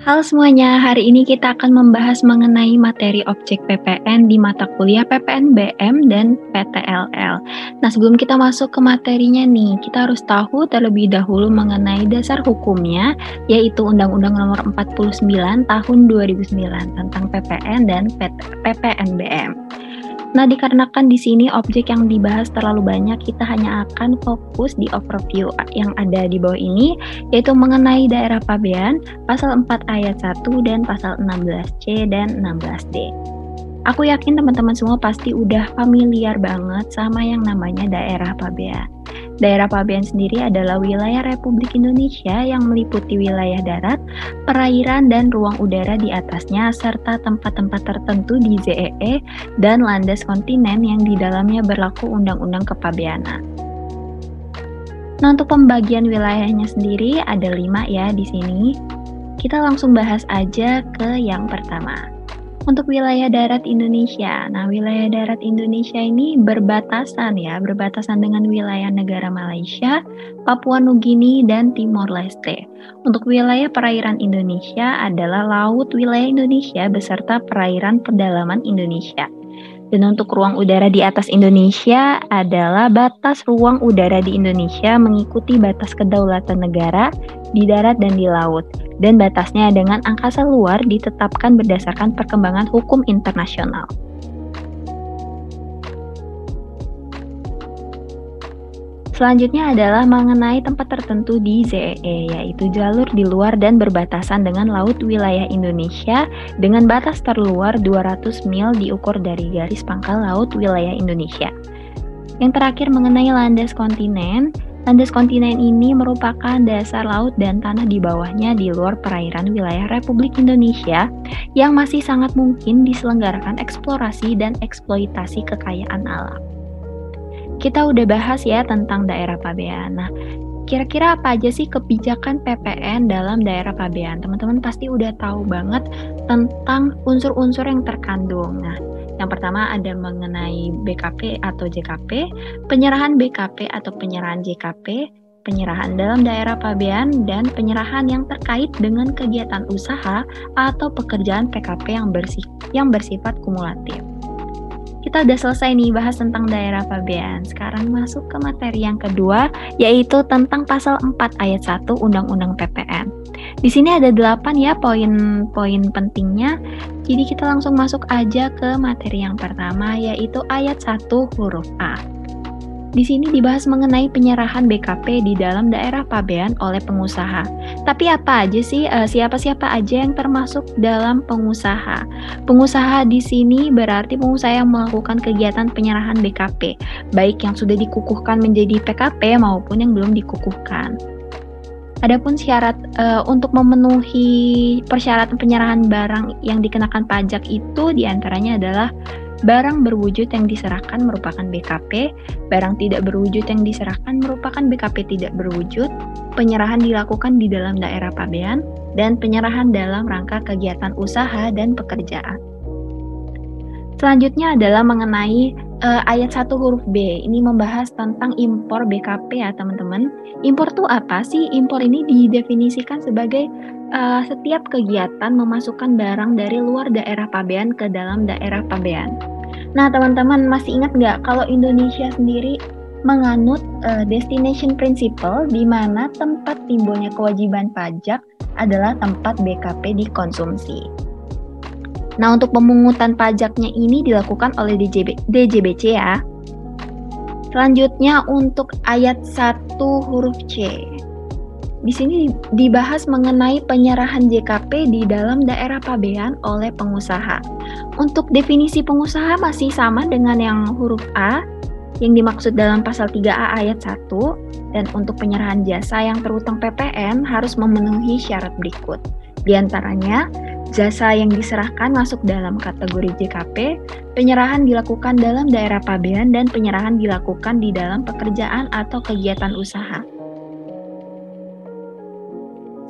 Halo semuanya, hari ini kita akan membahas mengenai materi objek PPN di mata kuliah PPNBM dan PTLL. Nah, sebelum kita masuk ke materinya nih, kita harus tahu terlebih dahulu mengenai dasar hukumnya, yaitu Undang-Undang Nomor 49 Tahun 2009 tentang PPN dan PPNBM. Nah, dikarenakan di sini objek yang dibahas terlalu banyak, kita hanya akan fokus di overview yang ada di bawah ini, yaitu mengenai daerah pabean, pasal 4 ayat 1 dan pasal 16C dan 16D. Aku yakin teman-teman semua pasti udah familiar banget sama yang namanya daerah pabean. Daerah pabean sendiri adalah wilayah Republik Indonesia yang meliputi wilayah darat, perairan, dan ruang udara di atasnya, serta tempat-tempat tertentu di ZEE dan landas kontinen yang di dalamnya berlaku Undang-Undang Kepabeanan. Nah, untuk pembagian wilayahnya sendiri ada 5 ya di sini. Kita langsung bahas aja ke yang pertama. Untuk wilayah darat Indonesia. Nah, wilayah darat Indonesia ini berbatasan dengan wilayah negara Malaysia, Papua Nugini, dan Timor Leste. Untuk wilayah perairan Indonesia adalah laut wilayah Indonesia beserta perairan pedalaman Indonesia. Dan untuk ruang udara di atas Indonesia adalah batas ruang udara di Indonesia mengikuti batas kedaulatan negara di darat dan di laut. Dan batasnya dengan angkasa luar ditetapkan berdasarkan perkembangan hukum internasional. Selanjutnya adalah mengenai tempat tertentu di ZEE, yaitu jalur di luar dan berbatasan dengan laut wilayah Indonesia dengan batas terluar 200 mil diukur dari garis pangkal laut wilayah Indonesia. Yang terakhir mengenai landas kontinen. Landas kontinen ini merupakan dasar laut dan tanah di bawahnya di luar perairan wilayah Republik Indonesia yang masih sangat mungkin diselenggarakan eksplorasi dan eksploitasi kekayaan alam. Kita udah bahas ya tentang daerah pabean. Nah, kira-kira apa aja sih kebijakan PPN dalam daerah pabean? Teman-teman pasti udah tahu banget tentang unsur-unsur yang terkandung. Nah, yang pertama ada mengenai BKP atau JKP, penyerahan BKP atau penyerahan JKP, penyerahan dalam daerah pabean, dan penyerahan yang terkait dengan kegiatan usaha atau pekerjaan PKP yang bersifat kumulatif. Kita udah selesai nih bahas tentang daerah pabean. Sekarang masuk ke materi yang kedua, yaitu tentang pasal 4 ayat 1 Undang-Undang PPN. Di sini ada 8 ya poin-poin pentingnya. Jadi kita langsung masuk aja ke materi yang pertama, yaitu ayat 1 huruf A. Di sini dibahas mengenai penyerahan BKP di dalam daerah pabean oleh pengusaha. Tapi apa aja sih, siapa-siapa aja yang termasuk dalam pengusaha? Pengusaha di sini berarti pengusaha yang melakukan kegiatan penyerahan BKP, baik yang sudah dikukuhkan menjadi PKP maupun yang belum dikukuhkan. Adapun syarat untuk memenuhi persyaratan penyerahan barang yang dikenakan pajak itu diantaranya adalah barang berwujud yang diserahkan merupakan BKP, barang tidak berwujud yang diserahkan merupakan BKP tidak berwujud, penyerahan dilakukan di dalam daerah pabean, dan penyerahan dalam rangka kegiatan usaha dan pekerjaan. Selanjutnya adalah mengenai ayat 1 huruf B. Ini membahas tentang impor BKP ya teman-teman. Impor itu apa sih? Impor ini didefinisikan sebagai setiap kegiatan memasukkan barang dari luar daerah pabean ke dalam daerah pabean. Nah teman-teman masih ingat nggak kalau Indonesia sendiri menganut destination principle di mana tempat timbulnya kewajiban pajak adalah tempat BKP dikonsumsi. Nah, untuk pemungutan pajaknya ini dilakukan oleh DJBC ya. Selanjutnya untuk ayat 1 huruf C. Di sini dibahas mengenai penyerahan JKP di dalam daerah pabean oleh pengusaha. Untuk definisi pengusaha masih sama dengan yang huruf A yang dimaksud dalam pasal 3A ayat 1, dan untuk penyerahan jasa yang terutang PPN harus memenuhi syarat berikut. Di antaranya, jasa yang diserahkan masuk dalam kategori JKP, penyerahan dilakukan dalam daerah pabean, dan penyerahan dilakukan di dalam pekerjaan atau kegiatan usaha.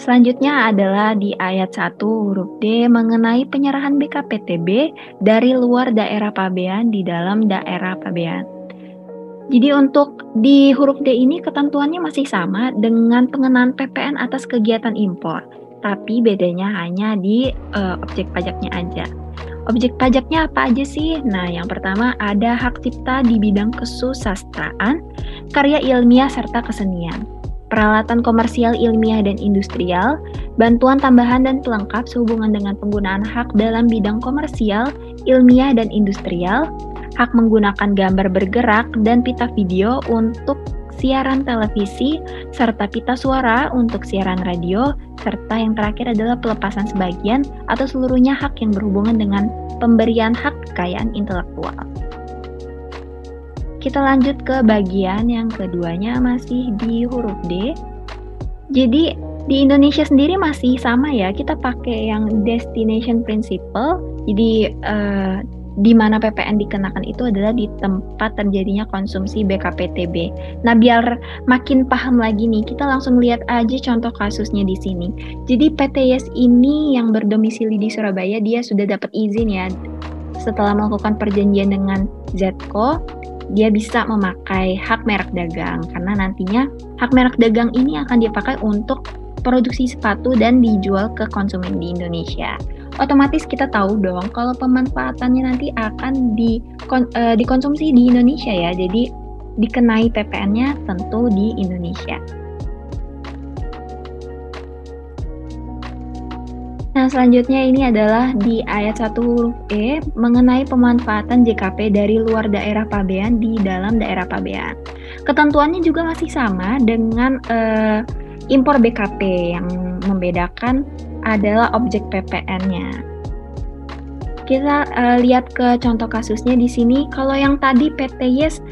Selanjutnya adalah di ayat 1 huruf D mengenai penyerahan BKPTB dari luar daerah pabean di dalam daerah pabean. Jadi untuk di huruf D ini ketentuannya masih sama dengan pengenaan PPN atas kegiatan impor. tapi bedanya hanya di objek pajaknya aja. Objek pajaknya apa aja sih? Nah, yang pertama ada hak cipta di bidang kesusastraan, karya ilmiah serta kesenian, peralatan komersial ilmiah dan industrial, bantuan tambahan dan pelengkap sehubungan dengan penggunaan hak dalam bidang komersial, ilmiah dan industrial, hak menggunakan gambar bergerak dan pita video untuk siaran televisi, serta pita suara untuk siaran radio, serta yang terakhir adalah pelepasan sebagian atau seluruhnya hak yang berhubungan dengan pemberian hak kekayaan intelektual. Kita lanjut ke bagian yang keduanya masih di huruf D. Jadi di Indonesia sendiri masih sama ya, kita pakai yang destination principle. Jadi di mana PPN dikenakan itu adalah di tempat terjadinya konsumsi BKPTB. Nah, biar makin paham lagi nih, kita langsung lihat aja contoh kasusnya di sini. Jadi PTYS ini yang berdomisili di Surabaya, dia sudah dapat izin ya. Setelah melakukan perjanjian dengan Zco, dia bisa memakai hak merek dagang karena nantinya hak merek dagang ini akan dipakai untuk produksi sepatu dan dijual ke konsumen di Indonesia. Otomatis kita tahu dong kalau pemanfaatannya nanti akan dikonsumsi di Indonesia ya, jadi dikenai PPN-nya tentu di Indonesia. Nah, selanjutnya ini adalah di ayat 1 huruf E mengenai pemanfaatan JKP dari luar daerah pabean di dalam daerah pabean. Ketentuannya juga masih sama dengan impor BKP, yang membedakan adalah objek PPN-nya. Kita lihat ke contoh kasusnya di sini. Kalau yang tadi PTYS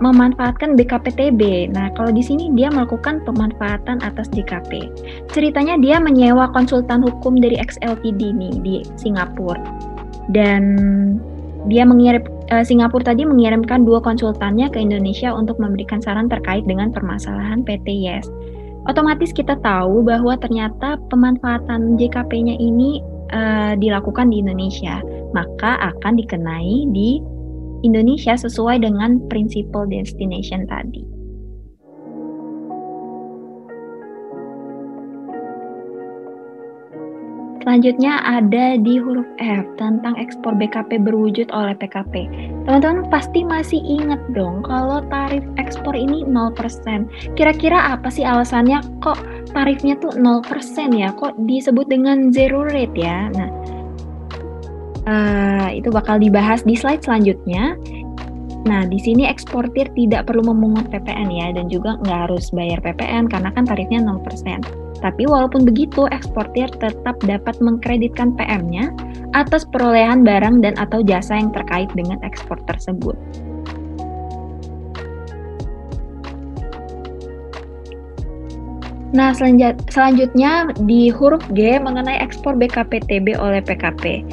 memanfaatkan BKPTB. Nah, kalau di sini dia melakukan pemanfaatan atas JKP. Ceritanya dia menyewa konsultan hukum dari XLTD nih di Singapura. Dan dia Singapura tadi mengirimkan 2 konsultannya ke Indonesia untuk memberikan saran terkait dengan permasalahan PTYS. Otomatis kita tahu bahwa ternyata pemanfaatan JKP-nya ini dilakukan di Indonesia, maka akan dikenai di Indonesia sesuai dengan prinsipal destination tadi. Selanjutnya ada di huruf F tentang ekspor BKP berwujud oleh PKP. Teman-teman pasti masih ingat dong kalau tarif ekspor ini 0%. Kira-kira apa sih alasannya kok tarifnya tuh 0% ya? Kok disebut dengan zero rate ya? Nah, itu bakal dibahas di slide selanjutnya. Nah, di sini eksportir tidak perlu memungut PPN ya, dan juga nggak harus bayar PPN karena kan tarifnya 0%. Tapi walaupun begitu, eksportir tetap dapat mengkreditkan PM-nya atas perolehan barang dan atau jasa yang terkait dengan ekspor tersebut. Nah, selanjutnya di huruf G mengenai ekspor BKPTB oleh PKP.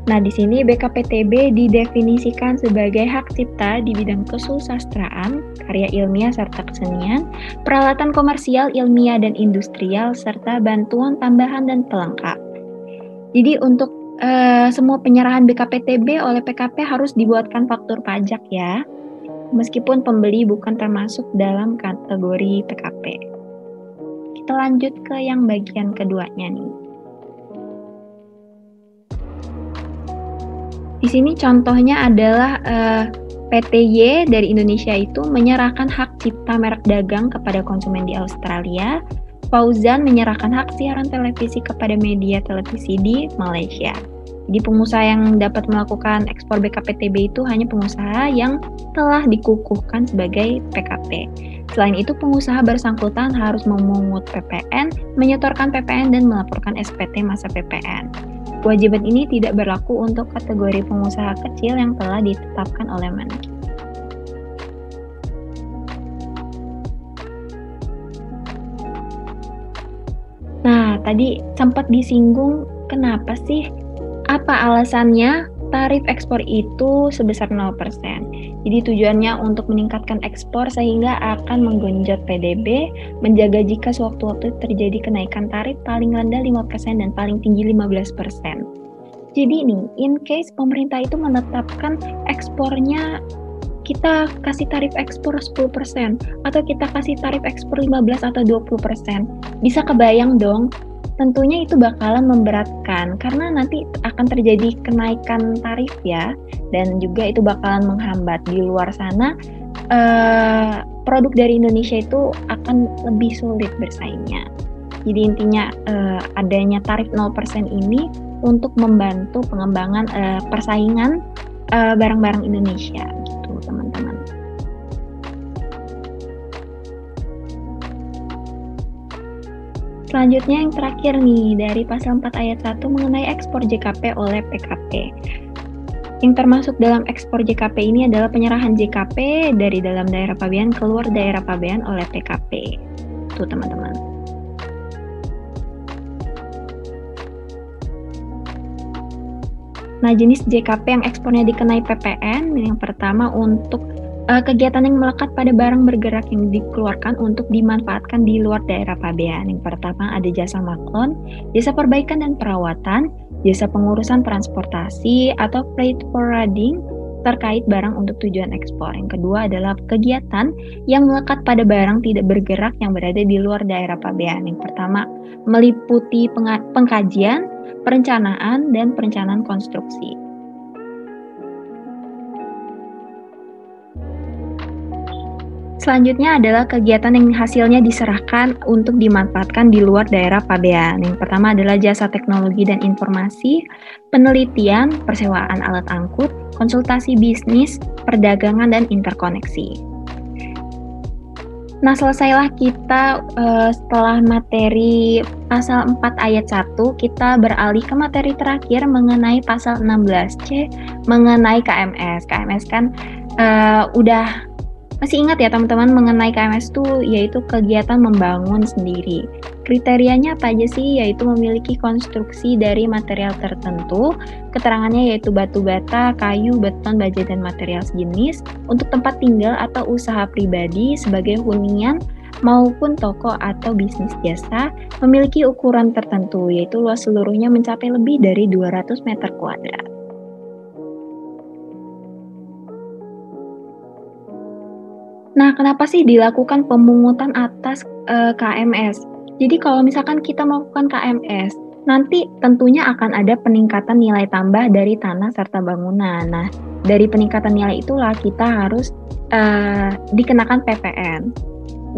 Nah, di sini BKPTB didefinisikan sebagai hak cipta di bidang kesusastraan, karya ilmiah serta kesenian, peralatan komersial ilmiah dan industrial, serta bantuan tambahan dan pelengkap. Jadi untuk semua penyerahan BKPTB oleh PKP harus dibuatkan faktur pajak ya, meskipun pembeli bukan termasuk dalam kategori PKP. Kita lanjut ke yang bagian keduanya nih. Di sini contohnya adalah PTY dari Indonesia itu menyerahkan hak cipta merek dagang kepada konsumen di Australia. Fauzan menyerahkan hak siaran televisi kepada media televisi di Malaysia. Jadi pengusaha yang dapat melakukan ekspor BKPTB itu hanya pengusaha yang telah dikukuhkan sebagai PKP. Selain itu, pengusaha bersangkutan harus memungut PPN, menyetorkan PPN, dan melaporkan SPT masa PPN. Kewajiban ini tidak berlaku untuk kategori pengusaha kecil yang telah ditetapkan oleh Menkyu. Nah, tadi sempat disinggung kenapa sih, apa alasannya tarif ekspor itu sebesar 0%. Jadi tujuannya untuk meningkatkan ekspor sehingga akan menggenjot PDB, menjaga jika sewaktu-waktu terjadi kenaikan tarif paling rendah 5% dan paling tinggi 15%. Jadi nih, in case pemerintah itu menetapkan ekspornya kita kasih tarif ekspor 10% atau kita kasih tarif ekspor 15 atau 20%. Bisa kebayang dong, tentunya itu bakalan memberatkan karena nanti akan terjadi kenaikan tarif ya, dan juga itu bakalan menghambat di luar sana. Produk dari Indonesia itu akan lebih sulit bersaingnya. Jadi intinya adanya tarif 0% ini untuk membantu pengembangan persaingan barang-barang Indonesia gitu teman-teman. Selanjutnya yang terakhir nih dari pasal 4 ayat 1 mengenai ekspor JKP oleh PKP. Yang termasuk dalam ekspor JKP ini adalah penyerahan JKP dari dalam daerah pabean keluar daerah pabean oleh PKP. Tuh teman-teman. Nah, jenis JKP yang ekspornya dikenai PPN, yang pertama untuk kegiatan yang melekat pada barang bergerak yang dikeluarkan untuk dimanfaatkan di luar daerah pabean. Yang pertama ada jasa maklon, jasa perbaikan dan perawatan, jasa pengurusan transportasi atau freight forwarding terkait barang untuk tujuan ekspor. Yang kedua adalah kegiatan yang melekat pada barang tidak bergerak yang berada di luar daerah pabean. Yang pertama meliputi pengkajian, perencanaan, dan perencanaan konstruksi. Selanjutnya adalah kegiatan yang hasilnya diserahkan untuk dimanfaatkan di luar daerah pabean. Yang pertama adalah jasa teknologi dan informasi, penelitian, persewaan alat angkut, konsultasi bisnis, perdagangan, dan interkoneksi. Nah, selesailah kita setelah materi pasal 4 ayat 1, kita beralih ke materi terakhir mengenai pasal 16C mengenai KMS. KMS kan udah masih ingat ya teman-teman mengenai KMS itu yaitu kegiatan membangun sendiri. Kriterianya apa aja sih? Yaitu memiliki konstruksi dari material tertentu, keterangannya yaitu batu bata, kayu, beton, baja, dan material sejenis untuk tempat tinggal atau usaha pribadi sebagai hunian maupun toko atau bisnis jasa, memiliki ukuran tertentu yaitu luas seluruhnya mencapai lebih dari 200 meter kuadrat. Nah, kenapa sih dilakukan pemungutan atas KMS? Jadi kalau misalkan kita melakukan KMS, nanti tentunya akan ada peningkatan nilai tambah dari tanah serta bangunan. Nah, dari peningkatan nilai itulah kita harus dikenakan PPN.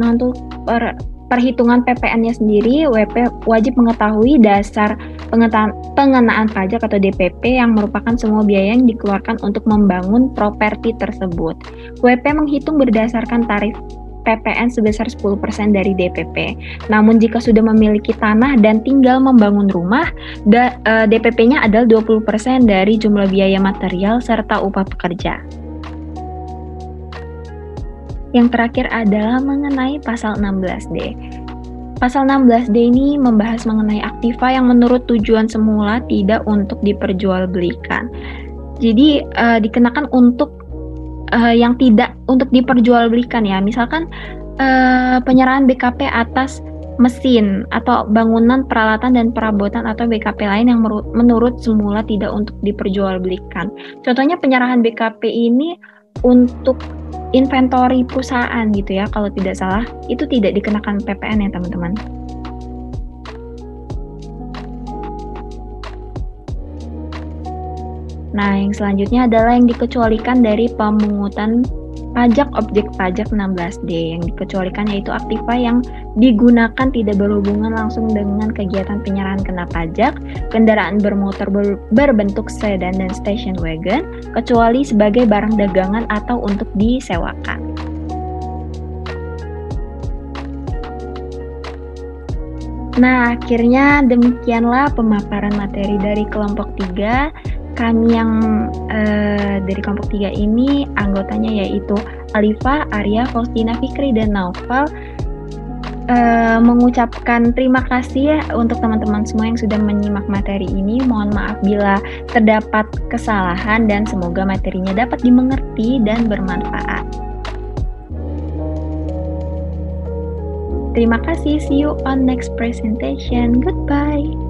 Nah, untuk perhitungan PPN-nya sendiri, WP wajib mengetahui dasar pengenaan pajak atau DPP yang merupakan semua biaya yang dikeluarkan untuk membangun properti tersebut. WP menghitung berdasarkan tarif PPN sebesar 10% dari DPP. Namun jika sudah memiliki tanah dan tinggal membangun rumah, DPP-nya adalah 20% dari jumlah biaya material serta upah pekerja. Yang terakhir adalah mengenai pasal 16D. Pasal 16D ini membahas mengenai aktiva yang menurut tujuan semula tidak untuk diperjualbelikan. Jadi dikenakan untuk yang tidak untuk diperjualbelikan ya. Misalkan penyerahan BKP atas mesin atau bangunan, peralatan, dan perabotan atau BKP lain yang menurut semula tidak untuk diperjualbelikan. Contohnya penyerahan BKP ini untuk inventory perusahaan gitu ya, kalau tidak salah itu tidak dikenakan PPN ya teman-teman. Nah, yang selanjutnya adalah yang dikecualikan dari pemungutan pajak objek pajak 16D. Yang dikecualikan yaitu aktiva yang digunakan tidak berhubungan langsung dengan kegiatan penyerahan kena pajak, kendaraan bermotor berbentuk sedan dan station wagon, kecuali sebagai barang dagangan atau untuk disewakan. Nah, akhirnya demikianlah pemaparan materi dari kelompok 3. Kami yang dari kelompok 3 ini anggotanya yaitu Alifa, Arya, Faustina, Fikri, dan Naufal mengucapkan terima kasih ya untuk teman-teman semua yang sudah menyimak materi ini. Mohon maaf bila terdapat kesalahan dan semoga materinya dapat dimengerti dan bermanfaat. Terima kasih, see you on next presentation. Goodbye.